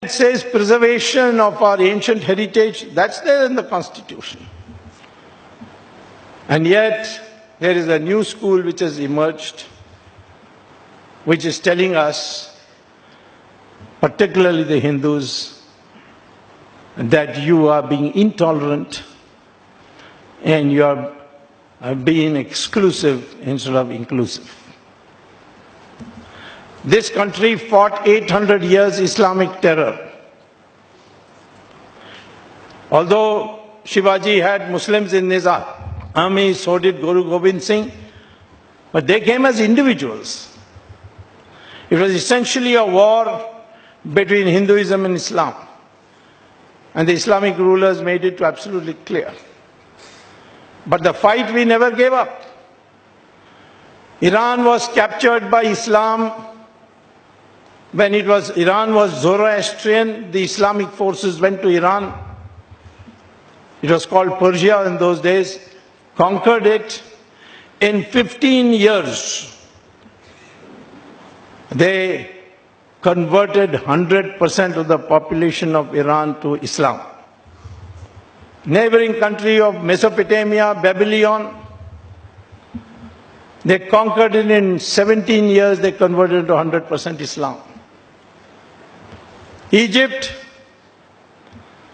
It says preservation of our ancient heritage, that's there in the Constitution. And yet, there is a new school which has emerged, which is telling us, particularly the Hindus, that you are being intolerant and you are being exclusive instead of inclusive. This country fought 800 years Islamic terror. Although Shivaji had Muslims in his army, so did Guru Gobind Singh, but they came as individuals. It was essentially a war between Hinduism and Islam. And the Islamic rulers made it absolutely clear. But the fight we never gave up. Iran was captured by Islam. When Iran was Zoroastrian, the Islamic forces went to Iran. It was called Persia in those days, conquered it. In 15 years, they converted 100% of the population of Iran to Islam. Neighboring country of Mesopotamia, Babylon, they conquered it in 17 years, they converted it to 100% Islam. Egypt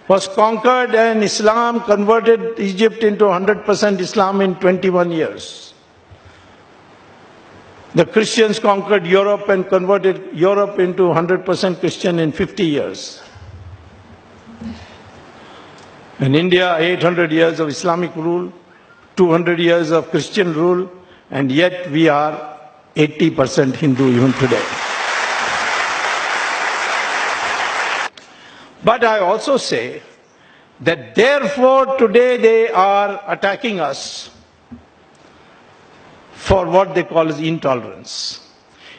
was conquered and Islam converted Egypt into 100% Islam in 21 years. The Christians conquered Europe and converted Europe into 100% Christian in 50 years. In India, 800 years of Islamic rule, 200 years of Christian rule, and yet we are 80% Hindu even today. But I also say that therefore today they are attacking us for what they call as intolerance.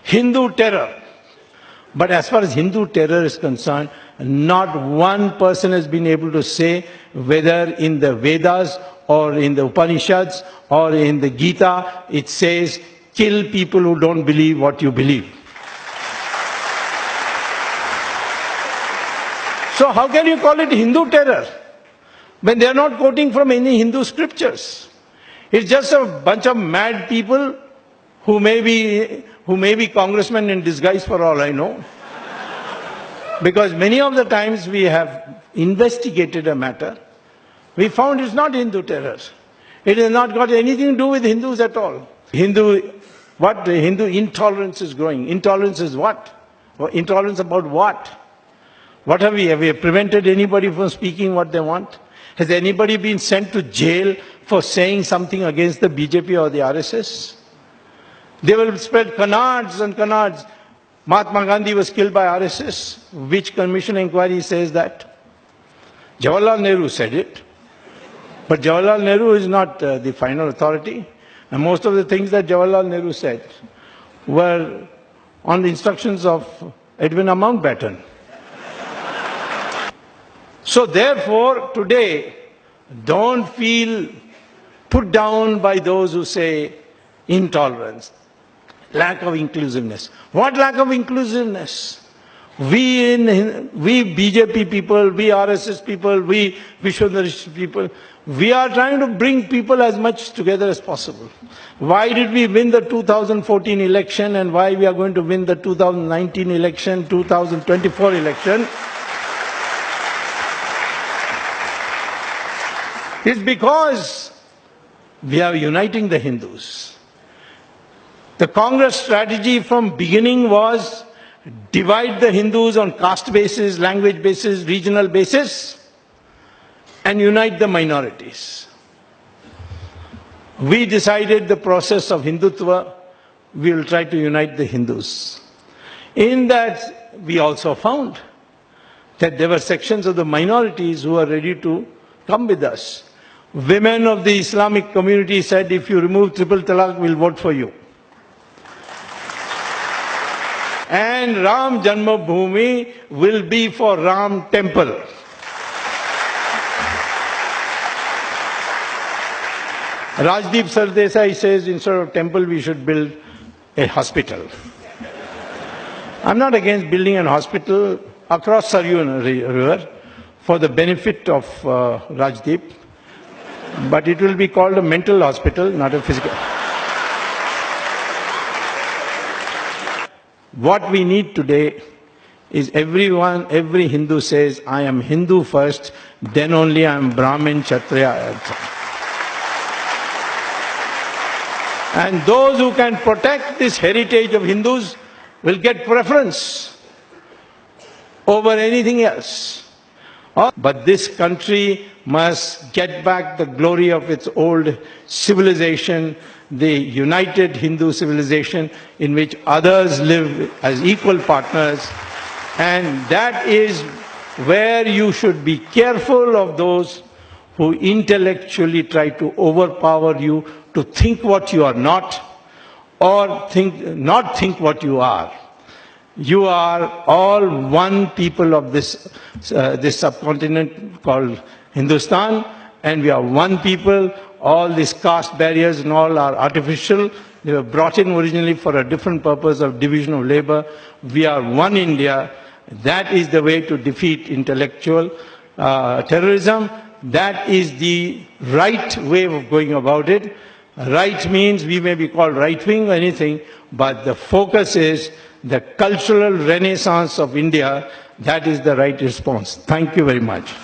Hindu terror. But as far as Hindu terror is concerned, not one person has been able to say whether in the Vedas or in the Upanishads or in the Gita it says kill people who don't believe what you believe. So how can you call it Hindu terror when they are not quoting from any Hindu scriptures? It's just a bunch of mad people who may be congressmen in disguise for all I know. Because many of the times we have investigated a matter, we found it's not Hindu terror. It has not got anything to do with Hindus at all. Hindu intolerance is growing. Intolerance is what? Intolerance about what? What have we? Have we prevented anybody from speaking what they want? Has anybody been sent to jail for saying something against the BJP or the RSS? They will spread canards and canards. Mahatma Gandhi was killed by RSS. Which commission inquiry says that? Jawaharlal Nehru said it. But Jawaharlal Nehru is not the final authority. And most of the things that Jawaharlal Nehru said were on the instructions of Edwina Mountbatten. So therefore, today, don't feel put down by those who say intolerance, lack of inclusiveness. What lack of inclusiveness? We BJP people, we RSS people, we Vishwadharishta people, we are trying to bring people as much together as possible. Why did we win the 2014 election and why we are going to win the 2019 election, 2024 election? It's because we are uniting the Hindus. The Congress strategy from beginning was divide the Hindus on caste basis, language basis, regional basis, and unite the minorities. We decided the process of Hindutva, we will try to unite the Hindus. In that, we also found that there were sections of the minorities who are ready to come with us. Women of the Islamic community said, if you remove triple talaq, we'll vote for you. And Ram Janmabhoomi will be for Ram Temple. Rajdeep Sardesai says instead of temple we should build a hospital. I'm not against building a hospital. across Saryu River for the benefit of Rajdeep. But it will be called a mental hospital, not a physical. What we need today is every Hindu says, I am Hindu first, then only I am Brahmin, Kshatriya. And those who can protect this heritage of Hindus will get preference over anything else. But this country must get back the glory of its old civilization, the united Hindu civilization in which others live as equal partners. And that is where you should be careful of those who intellectually try to overpower you to think what you are not, or not think what you are. You are all one people of this subcontinent called Hindustan, and we are one people. All these caste barriers and all are artificial. They were brought in originally for a different purpose of division of labor. We are one India. That is the way to defeat intellectual terrorism. That is the right way of going about it. Right means we may be called right-wing or anything, but the focus is the cultural renaissance of India. That is the right response. Thank you very much.